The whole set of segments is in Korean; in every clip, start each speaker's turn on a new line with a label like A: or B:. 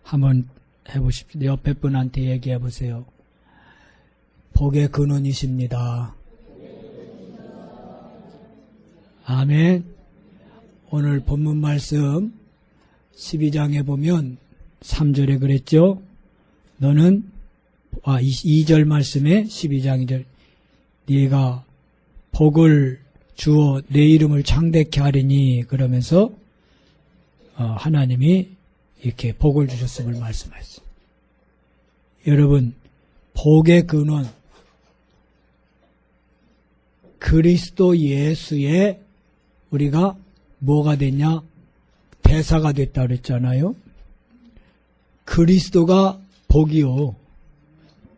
A: 한번 해보십시오. 옆에 분한테 얘기해 보세요. 복의 근원이십니다. 아멘. 오늘 본문 말씀 12장에 보면 3절에 그랬죠. 너는 2절 말씀에 12장 2절 네가 복을 주어 내 이름을 창대케 하리니 그러면서 하나님이 이렇게 복을 주셨음을 말씀하셨어요. 여러분, 복의 근원 그리스도 예수의 우리가 뭐가 됐냐? 대사가 됐다 그랬잖아요. 그리스도가 복이요.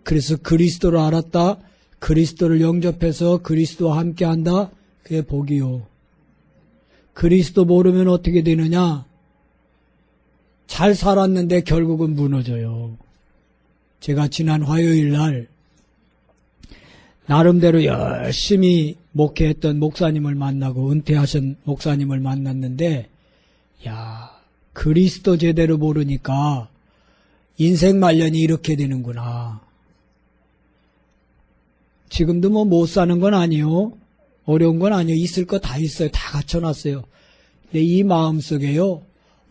A: 그래서 그리스도를 알았다. 그리스도를 영접해서 그리스도와 함께한다. 그게 복이요. 그리스도 모르면 어떻게 되느냐? 잘 살았는데 결국은 무너져요. 제가 지난 화요일 날 나름대로 열심히 목회했던 목사님을 만나고 은퇴하신 목사님을 만났는데 그리스도 제대로 모르니까 인생 말년이 이렇게 되는구나. 지금도 못 사는 건 아니요. 어려운 건 아니요. 있을 거 다 있어요. 다 갖춰놨어요. 근데 이 마음속에요.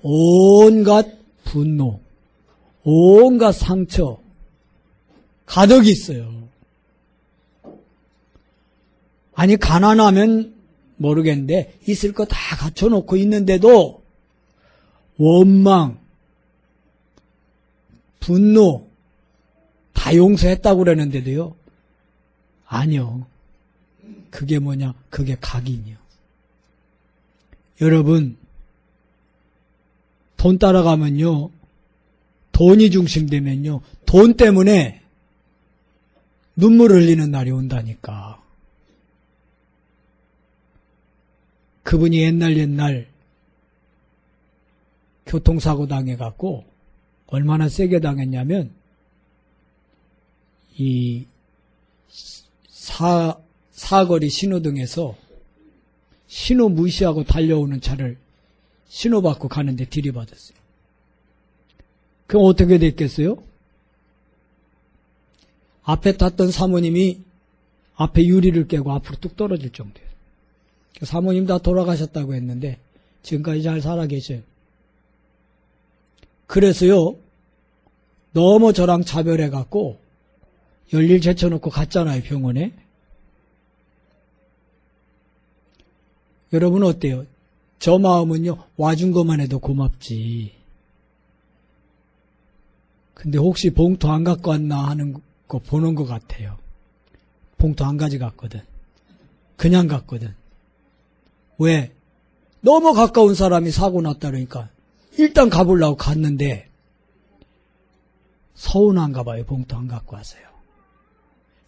A: 온갖 분노, 온갖 상처 가득 있어요. 아니 가난하면 모르겠는데 있을 거 다 갖춰놓고 있는데도 원망, 분노 다 용서했다고 그러는데도요. 아니요. 그게 뭐냐? 그게 각인이요. 여러분, 돈 따라가면요. 돈이 중심되면요. 돈 때문에 눈물 흘리는 날이 온다니까. 그분이 옛날 교통사고 당해갖고 얼마나 세게 당했냐면 이 사거리 신호등에서 신호 무시하고 달려오는 차를 신호받고 가는데 들이받았어요. 그럼 어떻게 됐겠어요? 앞에 탔던 사모님이 앞에 유리를 깨고 앞으로 뚝 떨어질 정도예요. 사모님 다 돌아가셨다고 했는데 지금까지 잘 살아 계셔요. 그래서요, 너무 저랑 차별해갖고 열일 제쳐놓고 갔잖아요, 병원에. 여러분 어때요? 저 마음은요, 와준 것만 해도 고맙지. 근데 혹시 봉투 안 갖고 왔나 하는 거 보는 것 같아요. 봉투 안 가져갔거든. 그냥 갔거든. 왜? 너무 가까운 사람이 사고 났다 그러니까 일단 가보려고 갔는데 서운한가 봐요. 봉투 안 갖고 와서요.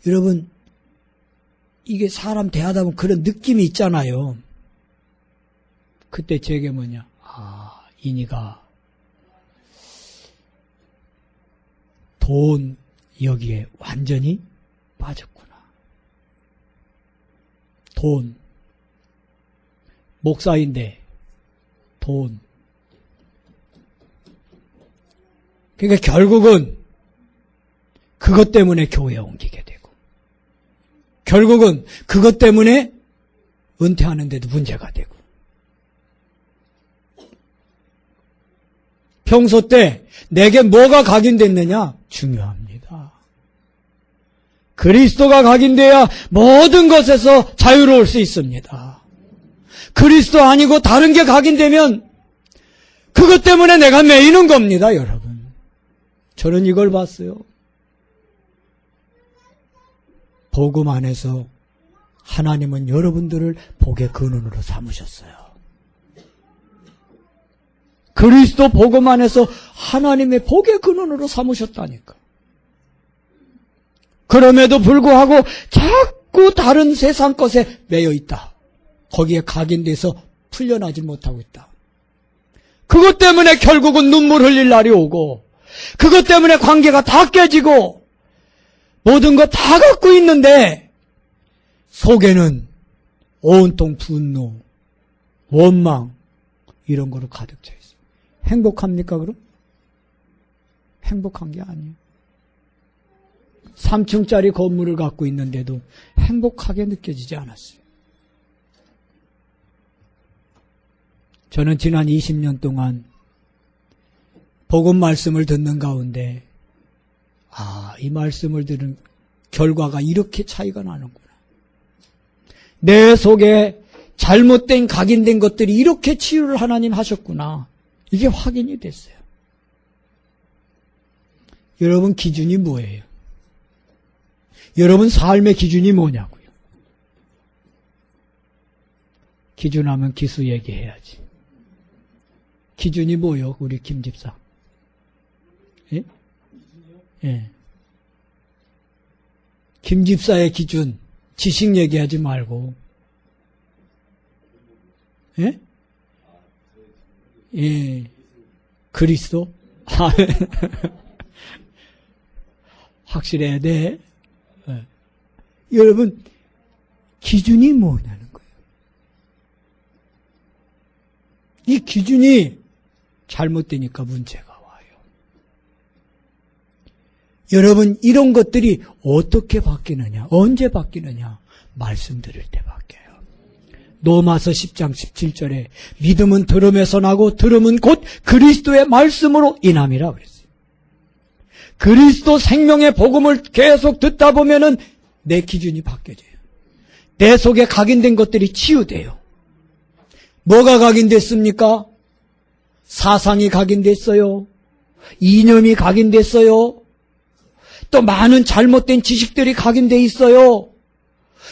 A: 여러분, 이게 사람 대하다 보면 그런 느낌이 있잖아요. 그때 제게 뭐냐? 이니가 돈 여기에 완전히 빠졌구나. 돈. 목사인데 돈. 그러니까 결국은 그것 때문에 교회에 옮기게 되고 결국은 그것 때문에 은퇴하는데도 문제가 되고 평소 때 내게 뭐가 각인됐느냐? 중요합니다. 그리스도가 각인돼야 모든 것에서 자유로울 수 있습니다. 그리스도 아니고 다른 게 각인되면 그것 때문에 내가 매이는 겁니다, 여러분. 저는 이걸 봤어요. 복음 안에서 하나님은 여러분들을 복의 근원으로 삼으셨어요. 그리스도 복음 안에서 하나님의 복의 근원으로 삼으셨다니까. 그럼에도 불구하고 자꾸 다른 세상 것에 매여 있다. 거기에 각인돼서 풀려나지 못하고 있다. 그것 때문에 결국은 눈물 흘릴 날이 오고 그것 때문에 관계가 다 깨지고 모든 거 다 갖고 있는데 속에는 온통 분노, 원망 이런 거로 가득 차 있어요. 행복합니까 그럼? 행복한 게 아니에요. 3층짜리 건물을 갖고 있는데도 행복하게 느껴지지 않았어요. 저는 지난 20년 동안 복음 말씀을 듣는 가운데 이 말씀을 들은 결과가 이렇게 차이가 나는구나. 내 속에 잘못된 각인된 것들이 이렇게 치유를 하나님 하셨구나. 이게 확인이 됐어요. 여러분 기준이 뭐예요? 여러분 삶의 기준이 뭐냐고요? 기준하면 기수 얘기해야지. 기준이 뭐요? 우리 김 집사. 예? 예. 김 집사의 기준, 지식 얘기하지 말고. 예? 예. 그리스도? 확실해야 돼. 예. 여러분, 기준이 뭐냐는 거예요. 이 기준이 잘못되니까 문제가 와요. 여러분, 이런 것들이 어떻게 바뀌느냐, 언제 바뀌느냐, 말씀 들을 때 바뀌어요. 로마서 10장 17절에 믿음은 들음에서 나고 들음은 곧 그리스도의 말씀으로 인함이라 그랬어요. 그리스도 생명의 복음을 계속 듣다 보면은 내 기준이 바뀌어져요. 내 속에 각인된 것들이 치유돼요. 뭐가 각인됐습니까? 사상이 각인됐어요. 이념이 각인됐어요. 또 많은 잘못된 지식들이 각인돼 있어요.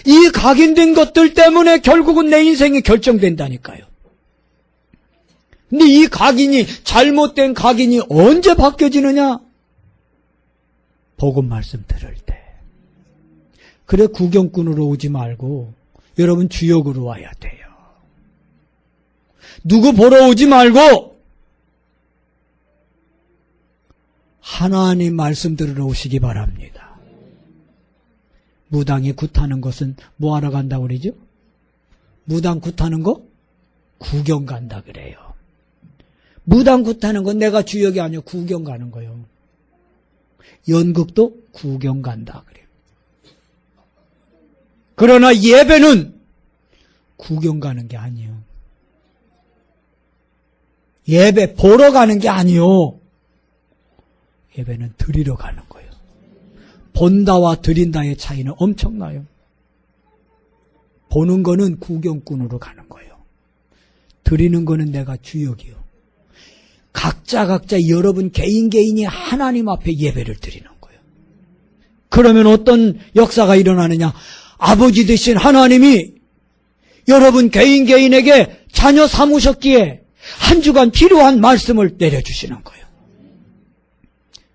A: 이 각인된 것들 때문에 결국은 내 인생이 결정된다니까요. 근데 이 각인이, 잘못된 각인이 언제 바뀌어지느냐? 복음 말씀 들을 때. 그래, 구경꾼으로 오지 말고 여러분 주역으로 와야 돼요. 누구 보러 오지 말고 하나님 말씀 들으러 오시기 바랍니다. 무당이 굿하는 것은 뭐 하러 간다고 그러죠? 무당 굿하는 거? 구경 간다 그래요. 무당 굿하는 건 내가 주역이 아니고 구경 가는 거예요. 연극도 구경 간다 그래요. 그러나 예배는 구경 가는 게 아니에요. 예배 보러 가는 게 아니요. 예배는 드리러 가는 거예요. 본다와 드린다의 차이는 엄청나요. 보는 거는 구경꾼으로 가는 거예요. 드리는 거는 내가 주역이요. 각자 여러분 개인이 하나님 앞에 예배를 드리는 거예요. 그러면 어떤 역사가 일어나느냐? 아버지 되신 하나님이 여러분 개인에게 자녀 삼으셨기에 한 주간 필요한 말씀을 내려주시는 거예요.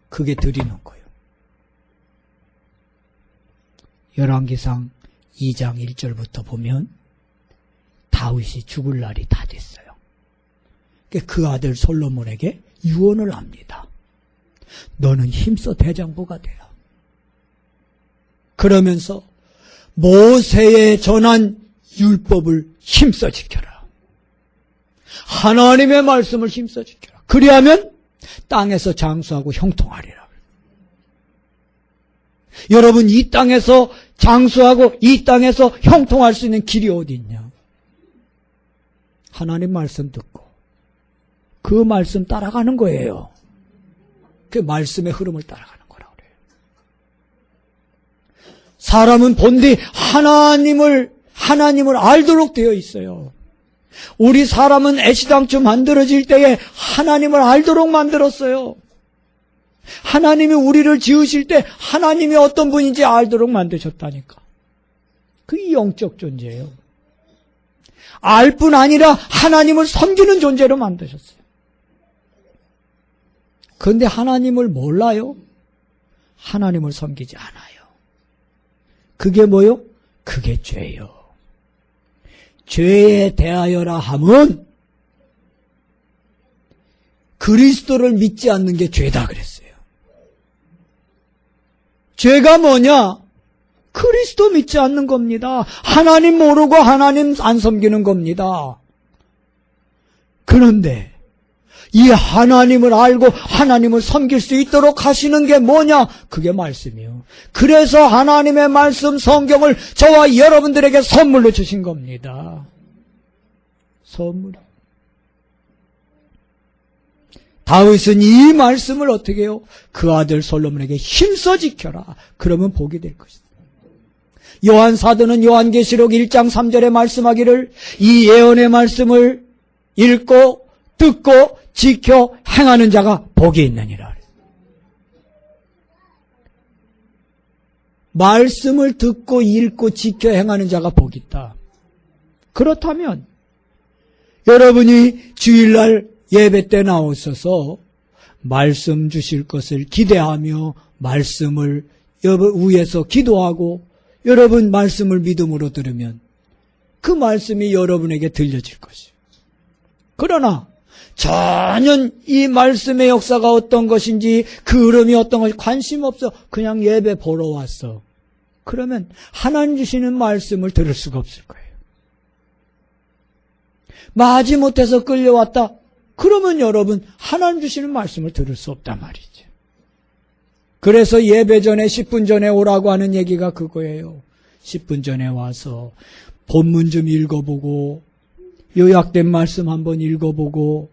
A: 그게 드리는 거예요. 열왕기상 2장 1절부터 보면 다윗이 죽을 날이 다 됐어요. 그 아들 솔로몬에게 유언을 합니다. 너는 힘써 대장부가 되라. 그러면서 모세에 전한 율법을 힘써 지켜라. 하나님의 말씀을 힘써 지켜라. 그리하면 땅에서 장수하고 형통하리라. 여러분, 이 땅에서 장수하고 이 땅에서 형통할 수 있는 길이 어디 있냐? 하나님 말씀 듣고 그 말씀 따라가는 거예요. 그 말씀의 흐름을 따라가는 거라고 그래요. 사람은 본디 하나님을 알도록 되어 있어요. 우리 사람은 애시당초 만들어질 때에 하나님을 알도록 만들었어요. 하나님이 우리를 지으실 때 하나님이 어떤 분인지 알도록 만드셨다니까. 그게 영적 존재예요. 알 뿐 아니라 하나님을 섬기는 존재로 만드셨어요. 그런데 하나님을 몰라요? 하나님을 섬기지 않아요. 그게 뭐요? 그게 죄요. 죄에 대하여라 함은 그리스도를 믿지 않는 게 죄다 그랬어요. 죄가 뭐냐? 그리스도 믿지 않는 겁니다. 하나님 모르고 하나님 안 섬기는 겁니다. 그런데 이 하나님을 알고 하나님을 섬길 수 있도록 하시는 게 뭐냐? 그게 말씀이요. 그래서 하나님의 말씀 성경을 저와 여러분들에게 선물로 주신 겁니다. 선물. 다윗은 이 말씀을 어떻게 해요? 그 아들 솔로몬에게 힘써 지켜라. 그러면 복이 될 것이다. 요한 사도는 요한계시록 1장 3절에 말씀하기를 이 예언의 말씀을 읽고 듣고 지켜 행하는 자가 복이 있느니라. 말씀을 듣고 읽고 지켜 행하는 자가 복이 있다. 그렇다면 여러분이 주일날 예배 때 나오셔서 말씀 주실 것을 기대하며 말씀을 위해서 기도하고 여러분 말씀을 믿음으로 들으면 그 말씀이 여러분에게 들려질 것이에요. 그러나 전혀 이 말씀의 역사가 어떤 것인지 그 흐름이 어떤 것인지 관심 없어. 그냥 예배 보러 왔어. 그러면 하나님 주시는 말씀을 들을 수가 없을 거예요. 마지 못해서 끌려왔다. 그러면 여러분 하나님 주시는 말씀을 들을 수 없단 말이죠. 그래서 예배 전에 10분 전에 오라고 하는 얘기가 그거예요. 10분 전에 와서 본문 좀 읽어보고 요약된 말씀 한번 읽어보고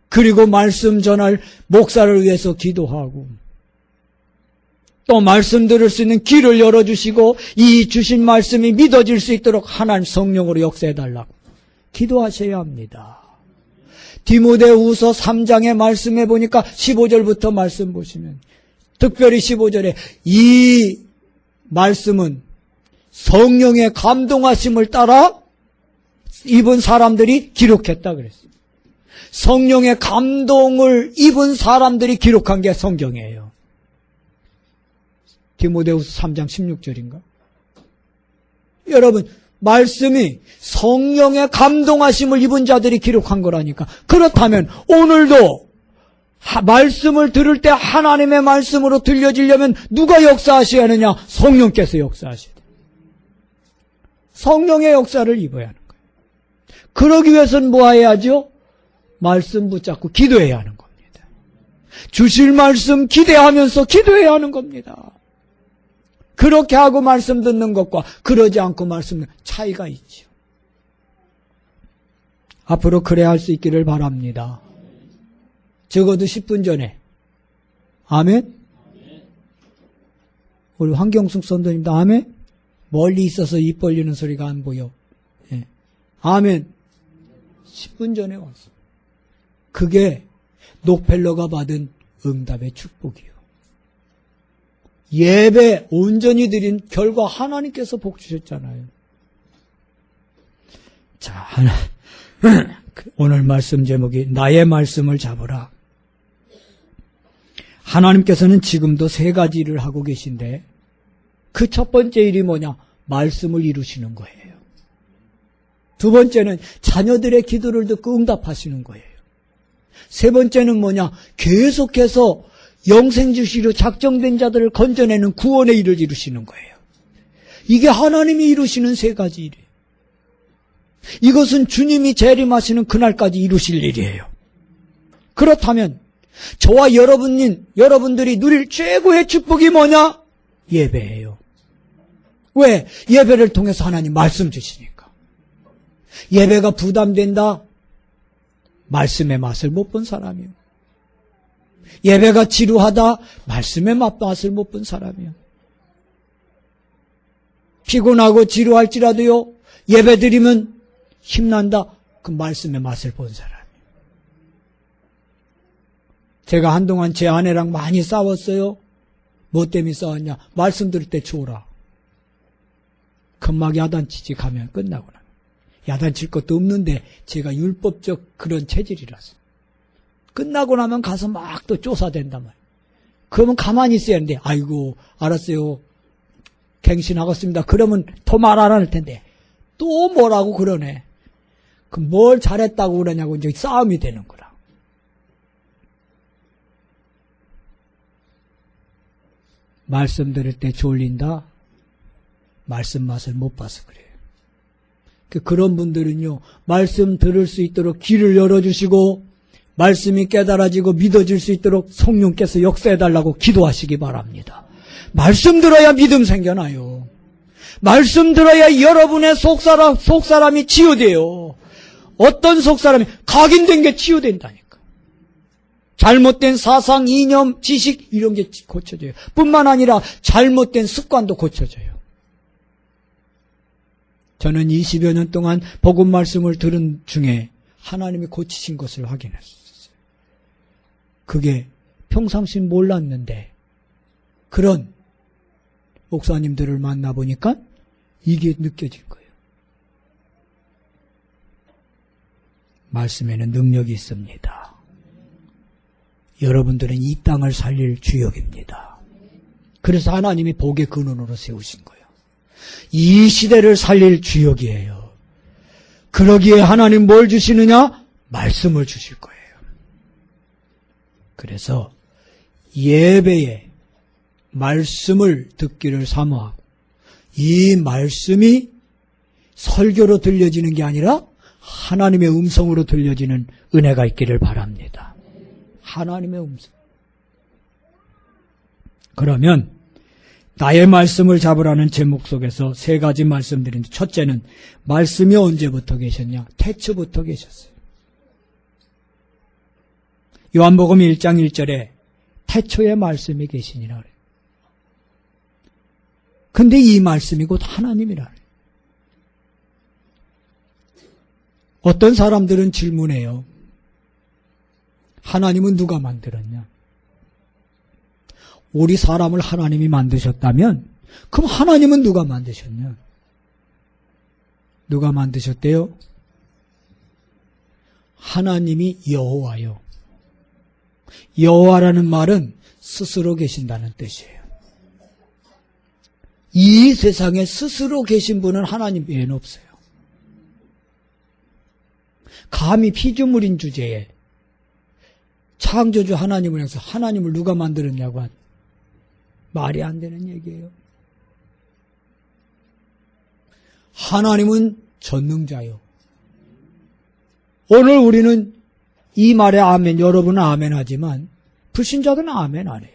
A: 그리고 말씀 전할 목사를 위해서 기도하고 또 말씀 들을 수 있는 길을 열어주시고 이 주신 말씀이 믿어질 수 있도록 하나님 성령으로 역사해달라고 기도하셔야 합니다. 디모데후서 3장의 말씀해 보니까 15절부터 말씀 보시면 특별히 15절에 이 말씀은 성령의 감동하심을 따라 입은 사람들이 기록했다 그랬어요. 성령의 감동을 입은 사람들이 기록한 게 성경이에요. 디모데후서 3장 16절인가? 여러분 말씀이 성령의 감동하심을 입은 자들이 기록한 거라니까. 그렇다면 오늘도 말씀을 들을 때 하나님의 말씀으로 들려지려면 누가 역사하셔야 하느냐? 성령께서 역사하셔야 돼요. 성령의 역사를 입어야 하는 거예요. 그러기 위해서는 뭐 해야죠? 말씀 붙잡고 기도해야 하는 겁니다. 주실 말씀 기대하면서 기도해야 하는 겁니다. 그렇게 하고 말씀 듣는 것과 그러지 않고 말씀 듣는 차이가 있죠. 앞으로 그래야 할 수 있기를 바랍니다. 적어도 10분 전에. 아멘? 우리 황경숙 선도님도 아멘? 멀리 있어서 입 벌리는 소리가 안 보여. 예. 아멘. 10분 전에 왔어. 그게 록펠러가 받은 응답의 축복이요. 예배 온전히 드린 결과 하나님께서 복 주셨잖아요. 자, 오늘 말씀 제목이 나의 말씀을 잡으라. 하나님께서는 지금도 세 가지 일을 하고 계신데 그 첫 번째 일이 뭐냐? 말씀을 이루시는 거예요. 두 번째는 자녀들의 기도를 듣고 응답하시는 거예요. 세 번째는 뭐냐? 계속해서 영생 주시려 작정된 자들을 건져내는 구원의 일을 이루시는 거예요. 이게 하나님이 이루시는 세 가지 일이에요. 이것은 주님이 재림하시는 그날까지 이루실 일이에요. 그렇다면 저와 여러분들이 누릴 최고의 축복이 뭐냐? 예배예요. 왜? 예배를 통해서 하나님 말씀 주시니까. 예배가 부담된다? 말씀의 맛을 못 본 사람이요. 예배가 지루하다? 말씀의 맛을 못 본 사람이요. 피곤하고 지루할지라도요, 예배 드리면 힘난다? 그 말씀의 맛을 본 사람이요. 제가 한동안 제 아내랑 많이 싸웠어요. 뭐 때문에 싸웠냐? 말씀 들을 때 좋으라. 금방 야단치지 가면 끝나고 나면. 야단칠 것도 없는데 제가 율법적 그런 체질이라서. 끝나고 나면 가서 막 또 쫓아댄단 말이에요. 그러면 가만히 있어야 하는데, 아이고, 알았어요. 갱신하겠습니다. 그러면 더 말 안 할 텐데. 또 뭐라고 그러네. 그럼 뭘 잘했다고 그러냐고 이제 싸움이 되는 거라. 말씀 들을 때 졸린다? 말씀 맛을 못 봐서 그래요. 그런 분들은요, 말씀 들을 수 있도록 귀를 열어주시고, 말씀이 깨달아지고 믿어질 수 있도록 성령께서 역사해달라고 기도하시기 바랍니다. 말씀 들어야 믿음 생겨나요. 말씀 들어야 여러분의 속사람이 치유돼요. 어떤 속사람이 각인된 게 치유된다니까. 잘못된 사상, 이념, 지식 이런 게 고쳐져요. 뿐만 아니라 잘못된 습관도 고쳐져요. 저는 20여 년 동안 복음 말씀을 들은 중에 하나님이 고치신 것을 확인했어요. 그게 평상시 몰랐는데 그런 목사님들을 만나보니까 이게 느껴진 거예요. 말씀에는 능력이 있습니다. 여러분들은 이 땅을 살릴 주역입니다. 그래서 하나님이 복의 근원으로 세우신 거예요. 이 시대를 살릴 주역이에요. 그러기에 하나님 뭘 주시느냐? 말씀을 주실 거예요. 그래서 예배에 말씀을 듣기를 사모하고 이 말씀이 설교로 들려지는 게 아니라 하나님의 음성으로 들려지는 은혜가 있기를 바랍니다. 하나님의 음성. 그러면 나의 말씀을 잡으라는 제목 속에서 세 가지 말씀드린데 첫째는 말씀이 언제부터 계셨냐? 태초부터 계셨어요. 요한복음 1장 1절에 태초에 말씀이 계시니라 그래요. 근데 이 말씀이 곧 하나님이라 그래요. 어떤 사람들은 질문해요. 하나님은 누가 만들었냐? 우리 사람을 하나님이 만드셨다면 그럼 하나님은 누가 만드셨냐? 누가 만드셨대요? 하나님이 여호와요. 여호와라는 말은 스스로 계신다는 뜻이에요. 이 세상에 스스로 계신 분은 하나님 외에는 없어요. 감히 피조물인 주제에 창조주 하나님을 해서 하나님을 누가 만들었냐고 한 말이 안 되는 얘기예요. 하나님은 전능자요. 오늘 우리는 이 말에 아멘, 여러분은 아멘 하지만 불신자들은 아멘 안 해요.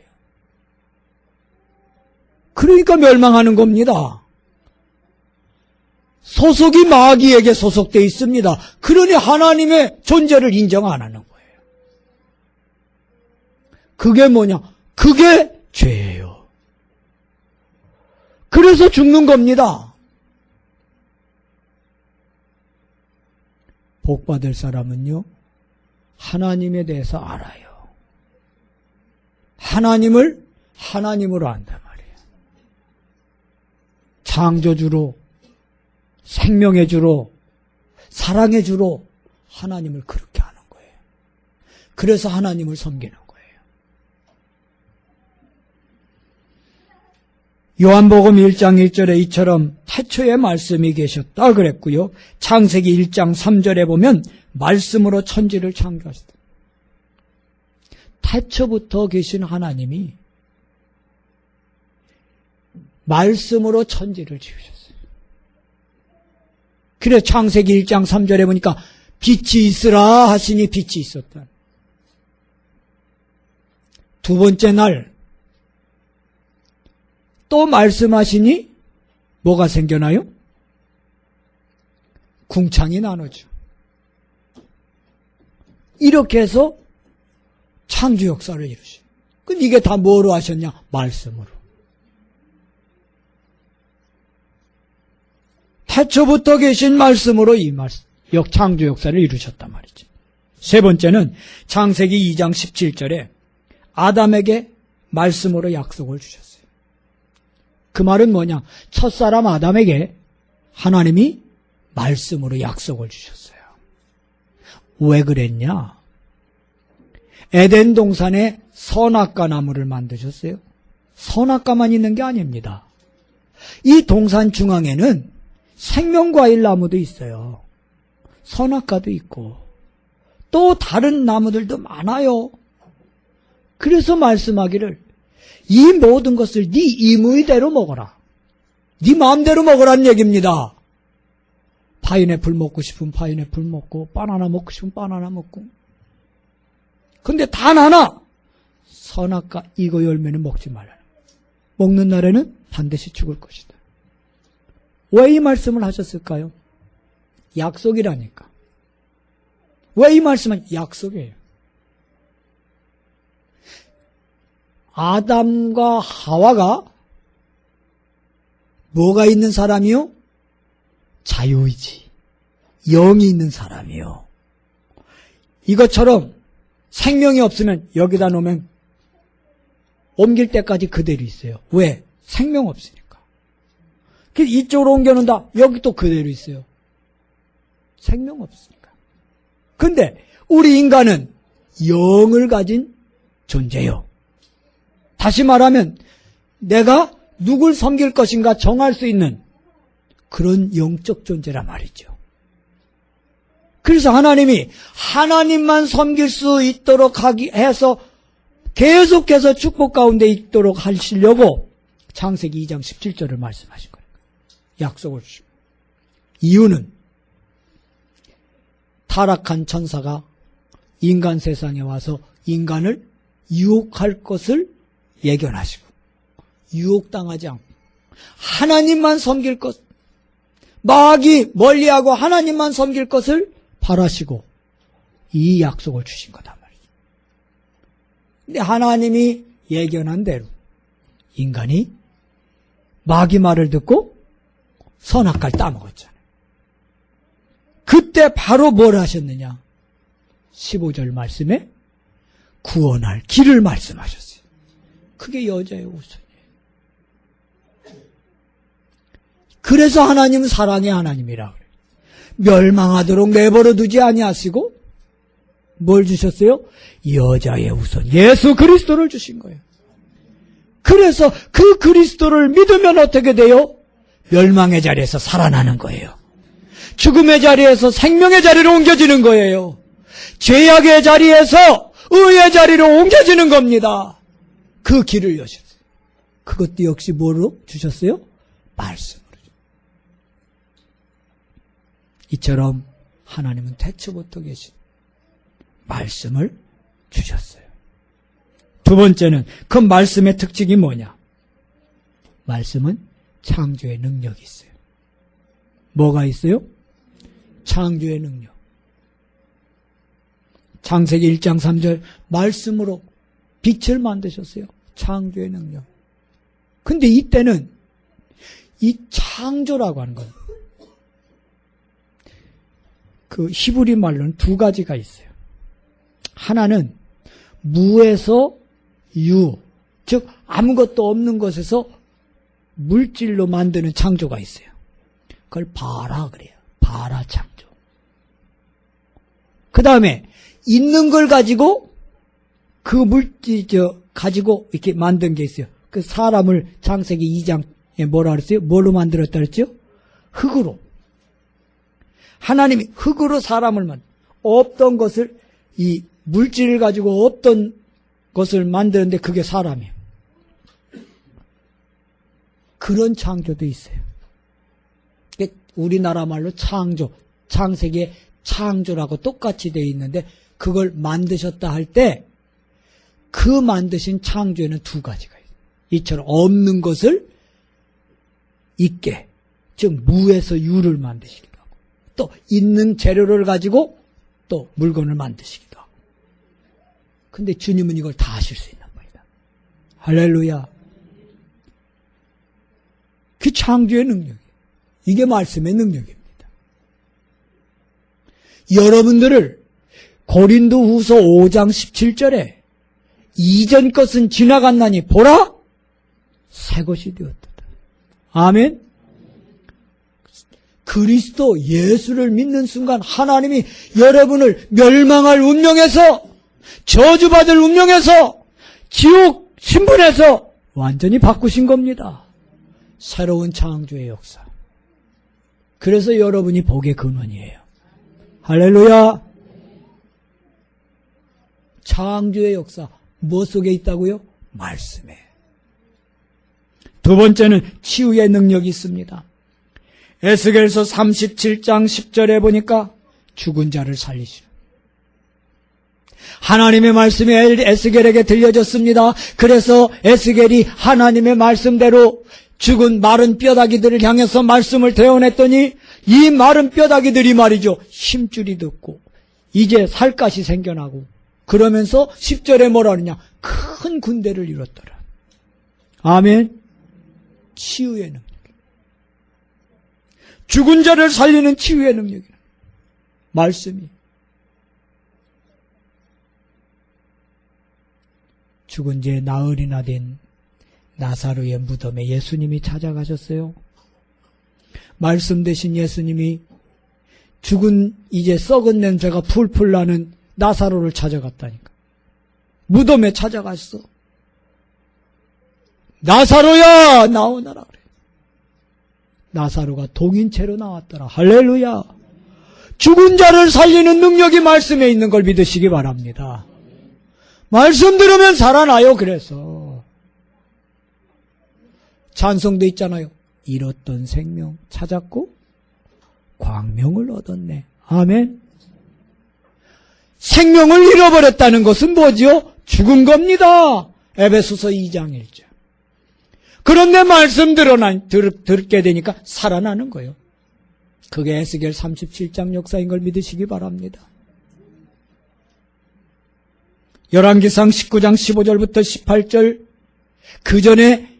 A: 그러니까 멸망하는 겁니다. 소속이 마귀에게 소속되어 있습니다. 그러니 하나님의 존재를 인정 안 하는 거예요. 그게 뭐냐? 그게 죄예요. 그래서 죽는 겁니다. 복 받을 사람은요, 하나님에 대해서 알아요. 하나님을 하나님으로 안단 말이에요. 창조주로, 생명의 주로, 사랑의 주로 하나님을 그렇게 하는 거예요. 그래서 하나님을 섬기는 거예요. 요한복음 1장 1절에 이처럼 태초에 말씀이 계셨다 그랬고요. 창세기 1장 3절에 보면 말씀으로 천지를 창조하셨다. 태초부터 계신 하나님이 말씀으로 천지를 지으셨어요. 그래서 창세기 1장 3절에 보니까 빛이 있으라 하시니 빛이 있었다. 두 번째 날 또 말씀하시니 뭐가 생겨나요? 궁창이 나누죠. 이렇게 해서 창조 역사를 이루시죠. 근데 이게 다 뭐로 하셨냐? 말씀으로. 태초부터 계신 말씀으로 이 말씀, 창조 역사를 이루셨단 말이죠. 세 번째는 창세기 2장 17절에 아담에게 말씀으로 약속을 주셨어요. 그 말은 뭐냐? 첫사람 아담에게 하나님이 말씀으로 약속을 주셨어요. 왜 그랬냐? 에덴 동산에 선악과 나무를 만드셨어요. 선악과만 있는 게 아닙니다. 이 동산 중앙에는 생명과일 나무도 있어요. 선악과도 있고 또 다른 나무들도 많아요. 그래서 말씀하기를 이 모든 것을 네 임의대로 먹어라. 네 마음대로 먹으라는 얘기입니다. 파인애플 먹고 싶으면 파인애플 먹고 바나나 먹고 싶으면 바나나 먹고 근데 단 하나, 선악과 이거 열매는 먹지 말라. 먹는 날에는 반드시 죽을 것이다. 왜 이 말씀을 하셨을까요? 약속이라니까. 왜 이 말씀은 약속이에요? 아담과 하와가 뭐가 있는 사람이요? 자유의지, 영이 있는 사람이요. 이것처럼 생명이 없으면 여기다 놓으면 옮길 때까지 그대로 있어요. 왜? 생명 없으니까. 이쪽으로 옮겨놓는다. 여기 또 그대로 있어요. 생명 없으니까. 근데 우리 인간은 영을 가진 존재요. 다시 말하면 내가 누굴 섬길 것인가 정할 수 있는 그런 영적 존재란 말이죠. 그래서 하나님이 하나님만 섬길 수 있도록 해서 계속해서 축복 가운데 있도록 하시려고 창세기 2장 17절을 말씀하신 거예요. 약속을 주시고. 이유는 타락한 천사가 인간 세상에 와서 인간을 유혹할 것을 예견하시고 유혹당하지 않고 하나님만 섬길 것, 마귀 멀리하고 하나님만 섬길 것을 바라시고 이 약속을 주신 거단 말이죠. 근데 하나님이 예견한 대로 인간이 마귀 말을 듣고 선악과를 따먹었잖아요. 그때 바로 뭘 하셨느냐? 15절 말씀에 구원할 길을 말씀하셨어요. 그게 여자의 우선이에요. 그래서 하나님은 사랑의 하나님이라 그래요. 멸망하도록 내버려 두지 아니하시고 뭘 주셨어요? 여자의 우선 예수 그리스도를 주신 거예요. 그래서 그 그리스도를 믿으면 어떻게 돼요? 멸망의 자리에서 살아나는 거예요. 죽음의 자리에서 생명의 자리로 옮겨지는 거예요. 죄악의 자리에서 의의 자리로 옮겨지는 겁니다. 그 길을 여셨어요. 그것도 역시 뭐로 주셨어요? 말씀으로. 이처럼 하나님은 태초부터 계신 말씀을 주셨어요. 두 번째는 그 말씀의 특징이 뭐냐? 말씀은 창조의 능력이 있어요. 뭐가 있어요? 창조의 능력. 창세기 1장 3절 말씀으로 빛을 만드셨어요. 창조의 능력. 근데 이때는 이 창조라고 하는 건 그 히브리 말로는 두 가지가 있어요. 하나는 무에서 유, 즉 아무것도 없는 것에서 물질로 만드는 창조가 있어요. 그걸 바라 그래요. 바라 창조. 그 다음에 있는 걸 가지고 그 물질 가지고 이렇게 만든 게 있어요. 그 사람을 창세기 2장에 뭐라 그랬어요? 뭘로 만들었다 그랬죠? 흙으로. 하나님이 흙으로 사람을 없던 것을 이 물질을 가지고 없던 것을 만드는데 그게 사람이에요. 그런 창조도 있어요. 우리나라 말로 창조, 창세기에 창조라고 똑같이 되어 있는데 그걸 만드셨다 할 때 그 만드신 창조에는 두 가지가 있어요. 이처럼 없는 것을 있게, 즉 무에서 유를 만드시기도 하고 또 있는 재료를 가지고 또 물건을 만드시기도 하고. 근데 주님은 이걸 다 하실 수 있는 겁니다. 할렐루야. 그 창조의 능력이에요. 이게 말씀의 능력입니다. 여러분들을 고린도후서 5장 17절에 이전 것은 지나갔나니 보라 새 것이 되었다. 아멘. 그리스도 예수를 믿는 순간 하나님이 여러분을 멸망할 운명에서 저주받을 운명에서 지옥 신분에서 완전히 바꾸신 겁니다. 새로운 창조의 역사. 그래서 여러분이 복의 근원이에요. 할렐루야. 창조의 역사 무엇 속에 있다고요? 말씀에. 두 번째는 치유의 능력이 있습니다. 에스겔서 37장 10절에 보니까 죽은 자를 살리시는. 하나님의 말씀이 에스겔에게 들려졌습니다. 그래서 에스겔이 하나님의 말씀대로 죽은 마른 뼈다귀들을 향해서 말씀을 대언했더니 이 마른 뼈다귀들이 말이죠, 힘줄이 돋고 이제 살갗이 생겨나고 그러면서 10절에 뭐라 그러냐, 큰 군대를 이뤘더라. 아멘. 치유의 능력, 죽은 자를 살리는 치유의 능력이 말씀이. 죽은 지 나흘이나 된 나사로의 무덤에 예수님이 찾아가셨어요. 말씀 대신 예수님이 죽은 이제 썩은 냄새가 풀풀 나는 나사로를 찾아갔다니까. 무덤에 찾아갔어. 나사로야 나오너라 그래. 나사로가 동인체로 나왔더라. 할렐루야. 죽은 자를 살리는 능력이 말씀에 있는 걸 믿으시기 바랍니다. 말씀 들으면 살아나요. 그래서 찬송도 있잖아요. 잃었던 생명 찾았고 광명을 얻었네. 아멘. 생명을 잃어버렸다는 것은 뭐지요? 죽은 겁니다. 에베소서 2장 1절. 그런데 말씀 듣게 되니까 살아나는 거예요. 그게 에스겔 37장 역사인 걸 믿으시기 바랍니다. 열왕기상 19장 15절부터 18절, 그 전에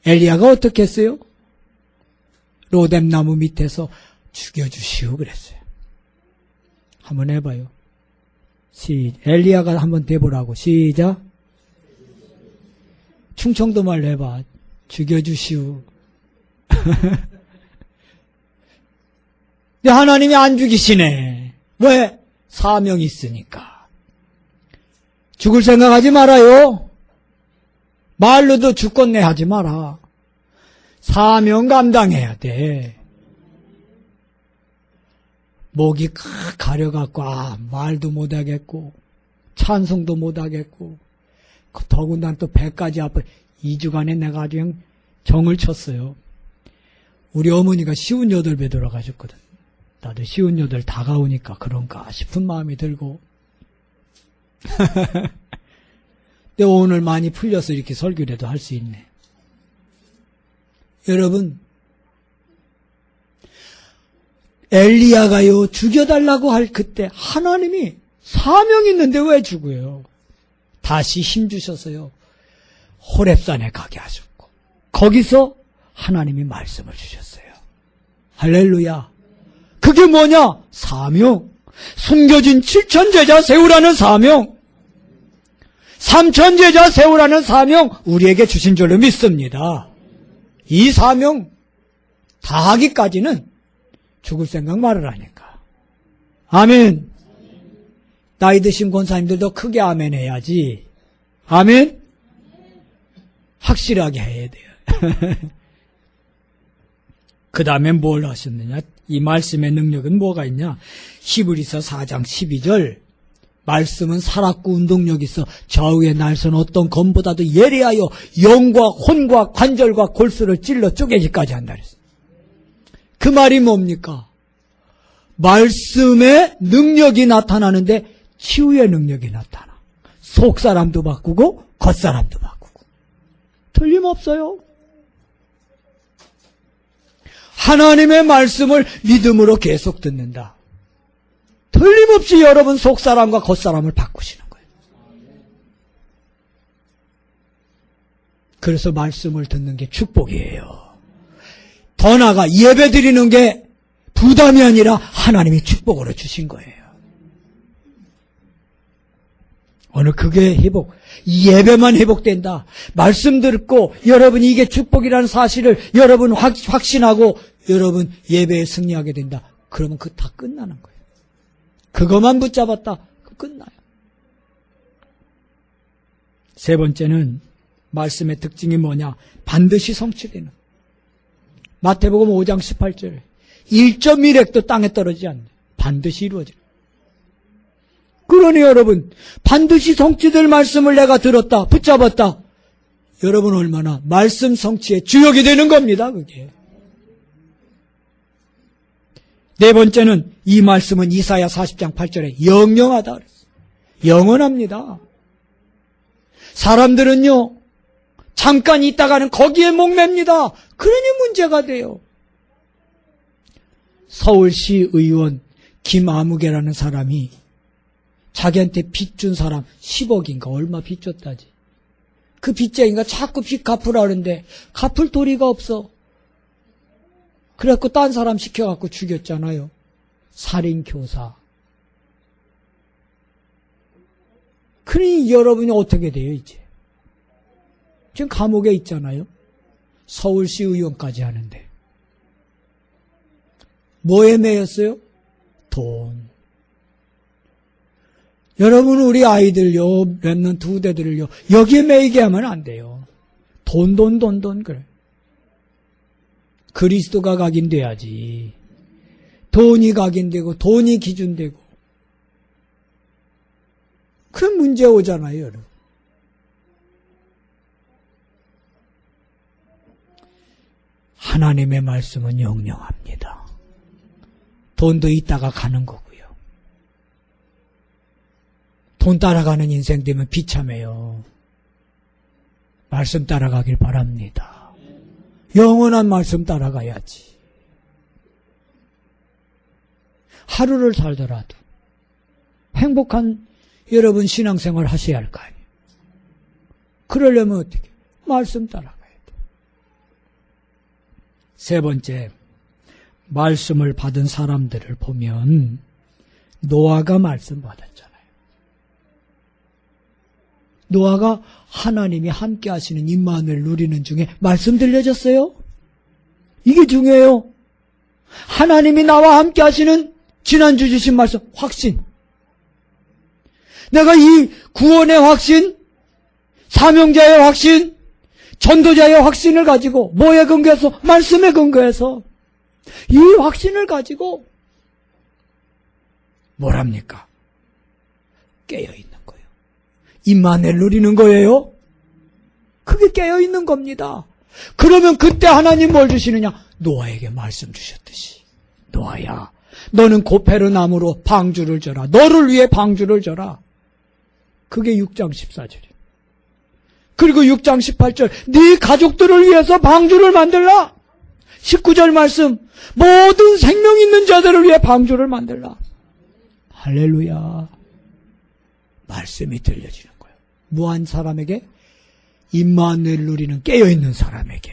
A: 엘리야가 어떻게 했어요? 로뎀나무 밑에서 죽여주시오 그랬어요. 한번 해봐요. 엘리야가 한번 대보라고. 시작. 충청도 말로 해봐. 죽여주시오. 근데 하나님이 안 죽이시네. 왜? 사명이 있으니까. 죽을 생각하지 말아요. 말로도 죽겠네 하지 마라. 사명 감당해야 돼. 목이 가려갖고 말도 못하겠고 찬송도 못하겠고 더군다나 또 배까지 아파. 2주간에 내가 아주 그냥 정을 쳤어요. 우리 어머니가 쉬운 8배 돌아가셨거든. 나도 쉬운 8 다가오니까 그런가 싶은 마음이 들고 근데 오늘 많이 풀려서 이렇게 설교라도 할 수 있네. 여러분, 엘리야가요 죽여달라고 할 그때 하나님이 사명이 있는데 왜 죽어요? 다시 힘주셔서요 호렙산에 가게 하셨고 거기서 하나님이 말씀을 주셨어요. 할렐루야. 그게 뭐냐? 사명. 숨겨진 7천 제자 세우라는 사명, 3천 제자 세우라는 사명 우리에게 주신 줄로 믿습니다. 이 사명 다 하기까지는 죽을 생각 말으라니까. 아멘. 나이 드신 권사님들도 크게 아멘 해야지. 아멘. 확실하게 해야 돼요. 그 다음에 뭘 하셨느냐? 이 말씀의 능력은 뭐가 있냐? 히브리서 4장 12절. 말씀은 살았고 운동력이 있어 좌우의 날선 어떤 검보다도 예리하여 영과 혼과 관절과 골수를 찔러 쪼개기까지 한다 그랬어요. 그 말이 뭡니까? 말씀의 능력이 나타나는데 치유의 능력이 나타나. 속사람도 바꾸고 겉사람도 바꾸고. 틀림없어요. 하나님의 말씀을 믿음으로 계속 듣는다. 틀림없이 여러분 속사람과 겉사람을 바꾸시는 거예요. 그래서 말씀을 듣는 게 축복이에요. 더 나아가 예배 드리는 게 부담이 아니라 하나님이 축복으로 주신 거예요. 오늘 그게 회복, 예배만 회복된다. 말씀 듣고 여러분이 이게 축복이라는 사실을 여러분 확신하고 여러분 예배에 승리하게 된다. 그러면 그거 다 끝나는 거예요. 그것만 붙잡았다. 그거 끝나요. 세 번째는 말씀의 특징이 뭐냐? 반드시 성취되는. 마태복음 5장 18절 1.1획도 땅에 떨어지지 않네. 반드시 이루어져. 그러니 여러분 반드시 성취될 말씀을 내가 들었다. 붙잡았다. 여러분 얼마나 말씀 성취의 주역이 되는 겁니다. 그게. 네 번째는 이 말씀은 이사야 40장 8절에 영영하다 그랬어요. 영원합니다. 사람들은요, 잠깐 있다가는 거기에 목맵니다. 그러니 문제가 돼요. 서울시 의원 김아무개라는 사람이 자기한테 빚 준 사람 10억인가 얼마 빚 줬다지. 그 빚쟁이가 자꾸 빚 갚으라 하는데 갚을 도리가 없어. 그래갖고 딴 사람 시켜갖고 죽였잖아요. 살인교사. 그러니 여러분이 어떻게 돼요 이제? 지금 감옥에 있잖아요. 서울시 의원까지 하는데. 뭐에 매였어요? 돈. 여러분 우리 아이들요, 랩런트 후대들을요, 여기에 매이게 하면 안 돼요. 돈 그래. 그리스도가 각인돼야지. 돈이 각인되고 돈이 기준되고. 그 문제 오잖아요, 여러분. 하나님의 말씀은 영영합니다. 돈도 있다가 가는 거고요. 돈 따라가는 인생 되면 비참해요. 말씀 따라가길 바랍니다. 영원한 말씀 따라가야지. 하루를 살더라도 행복한 여러분 신앙생활 하셔야 할 거 아니에요. 그러려면 어떻게? 말씀 따라가야 돼. 세 번째, 말씀을 받은 사람들을 보면 노아가 말씀 받았잖아요. 노아가 하나님이 함께 하시는 임마누엘 누리는 중에 말씀 들려졌어요? 이게 중요해요. 하나님이 나와 함께 하시는 지난주 주신 말씀, 확신. 내가 이 구원의 확신, 사명자의 확신, 전도자의 확신을 가지고 뭐에 근거해서? 말씀에 근거해서 이 확신을 가지고 뭐랍니까? 깨어있는 거예요. 임마누엘 누리는 거예요. 그게 깨어있는 겁니다. 그러면 그때 하나님 뭘 주시느냐? 노아에게 말씀 주셨듯이. 노아야, 너는 고페르나무로 방주를 져라. 너를 위해 방주를 져라. 그게 6장 14절이에요. 그리고 6장 18절, 네 가족들을 위해서 방주를 만들라. 19절 말씀, 모든 생명 있는 자들을 위해 방주를 만들라. 할렐루야. 말씀이 들려지는 거예요. 무한 사람에게? 임마누엘 누리는 깨어있는 사람에게.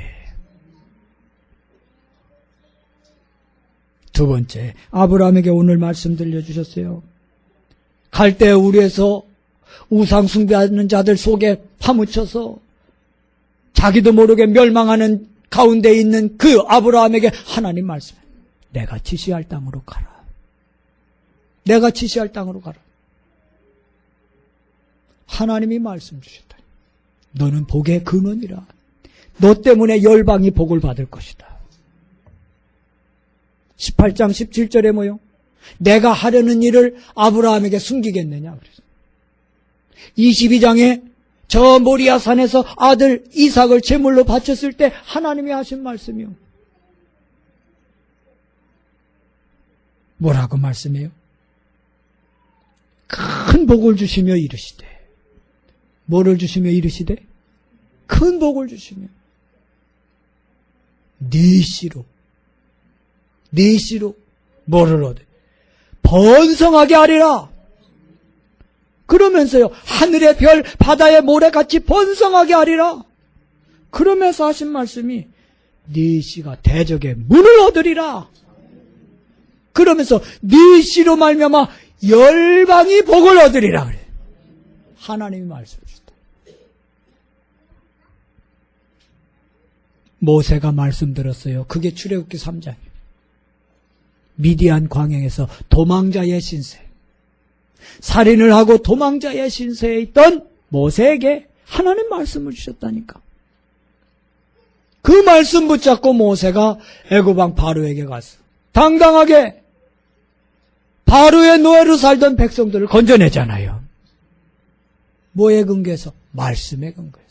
A: 두 번째, 아브라함에게 오늘 말씀 들려주셨어요. 갈대 우리에서 우상 숭배하는 자들 속에 파묻혀서 자기도 모르게 멸망하는 가운데 있는 그 아브라함에게 하나님 말씀, 내가 지시할 땅으로 가라. 내가 지시할 땅으로 가라. 하나님이 말씀 주셨다. 너는 복의 근원이라. 너 때문에 열방이 복을 받을 것이다. 18장 17절에 뭐요? 내가 하려는 일을 아브라함에게 숨기겠느냐 그래서. 22장에 저 모리아 산에서 아들 이삭을 제물로 바쳤을 때 하나님이 하신 말씀이요. 뭐라고 말씀해요? 큰 복을 주시며 이르시되. 뭐를 주시며 이르시되? 큰 복을 주시며. 네 씨로 뭐를 얻어? 번성하게 하리라. 그러면서요, 하늘의 별, 바다의 모래같이 번성하게 하리라. 그러면서 하신 말씀이 네 씨가 대적의 문을 얻으리라. 그러면서 네 씨로 말미암아 열방이 복을 얻으리라 그래. 하나님이 말씀 주셨다. 모세가 말씀 들었어요. 그게 출애굽기 3장이에요. 미디안 광야에서 도망자의 신세, 살인을 하고 도망자의 신세에 있던 모세에게 하나님 말씀을 주셨다니까. 그 말씀 붙잡고 모세가 애굽왕 바로에게 가서 당당하게 바로의 노예로 살던 백성들을 건져내잖아요. 뭐에 근거해서? 말씀에 근거해서.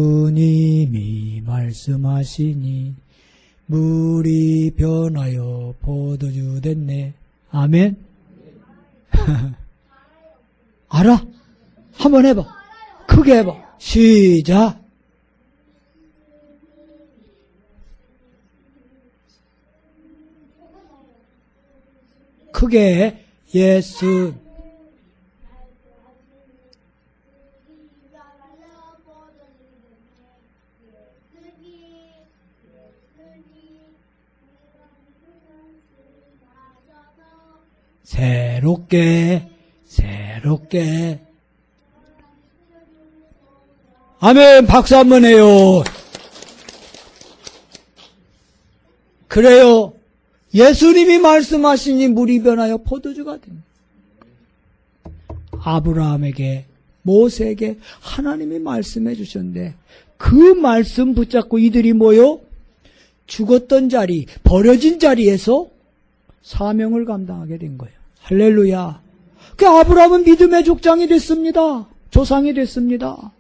A: 예수님이 말씀하시니 물이 변하여 포도주 됐네. 아멘. 알아? 한번 해봐. 크게 해봐. 시작. 크게 해. 예수. 새롭게. 아멘. 박수 한번 해요. 그래요. 예수님이 말씀하시니 물이 변하여 포도주가 됩니다. 아브라함에게, 모세에게 하나님이 말씀해 주셨는데 그 말씀 붙잡고 이들이 뭐요? 죽었던 자리, 버려진 자리에서 사명을 감당하게 된 거예요. 할렐루야. 그 아브라함은 믿음의 족장이 됐습니다. 조상이 됐습니다.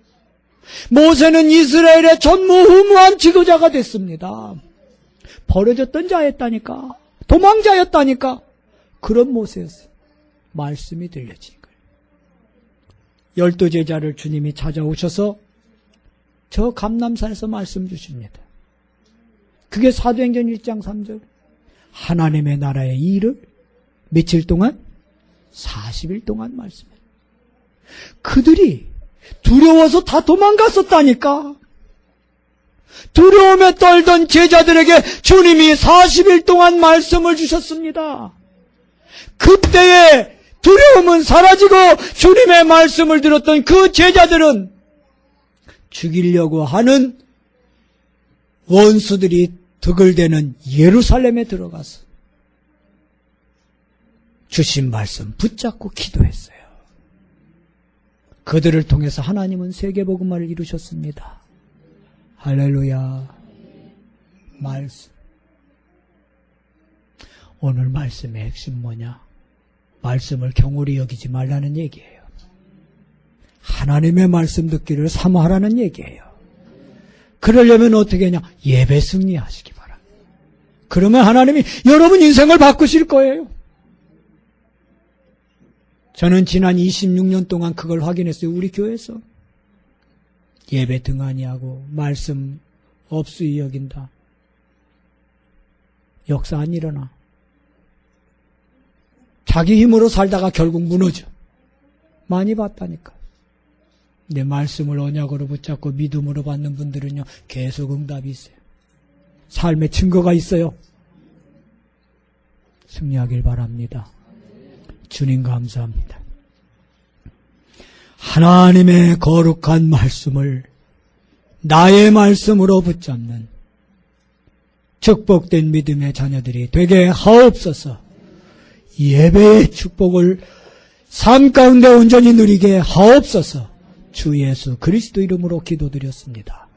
A: 모세는 이스라엘의 전무후무한 지도자가 됐습니다. 버려졌던 자였다니까. 도망자였다니까. 그런 모세였어요. 말씀이 들려진 거예요. 12 제자를 주님이 찾아오셔서 저 감람산에서 말씀 주십니다. 그게 사도행전 1장 3절. 하나님의 나라의 일을 며칠 동안? 40일 동안 말씀해요. 그들이 두려워서 다 도망갔었다니까. 두려움에 떨던 제자들에게 주님이 40일 동안 말씀을 주셨습니다. 그때의 두려움은 사라지고 주님의 말씀을 들었던 그 제자들은 죽이려고 하는 원수들이 득을대는 예루살렘에 들어가서 주신 말씀 붙잡고 기도했어요. 그들을 통해서 하나님은 세계복음화를 이루셨습니다. 할렐루야. 말씀. 오늘 말씀의 핵심 뭐냐? 말씀을 경홀히 여기지 말라는 얘기예요. 하나님의 말씀 듣기를 사모하라는 얘기예요. 그러려면 어떻게 하냐? 예배 승리하시기 바랍니다. 그러면 하나님이 여러분 인생을 바꾸실 거예요. 저는 지난 26년 동안 그걸 확인했어요. 우리 교회에서. 예배 등한히하고 말씀 없이 여긴다. 역사 안 일어나. 자기 힘으로 살다가 결국 무너져. 많이 봤다니까. 내 말씀을 언약으로 붙잡고 믿음으로 받는 분들은요, 계속 응답이 있어요. 삶의 증거가 있어요. 승리하길 바랍니다. 주님 감사합니다. 하나님의 거룩한 말씀을 나의 말씀으로 붙잡는 축복된 믿음의 자녀들이 되게 하옵소서. 예배의 축복을 삶 가운데 온전히 누리게 하옵소서. 주 예수 그리스도 이름으로 기도드렸습니다.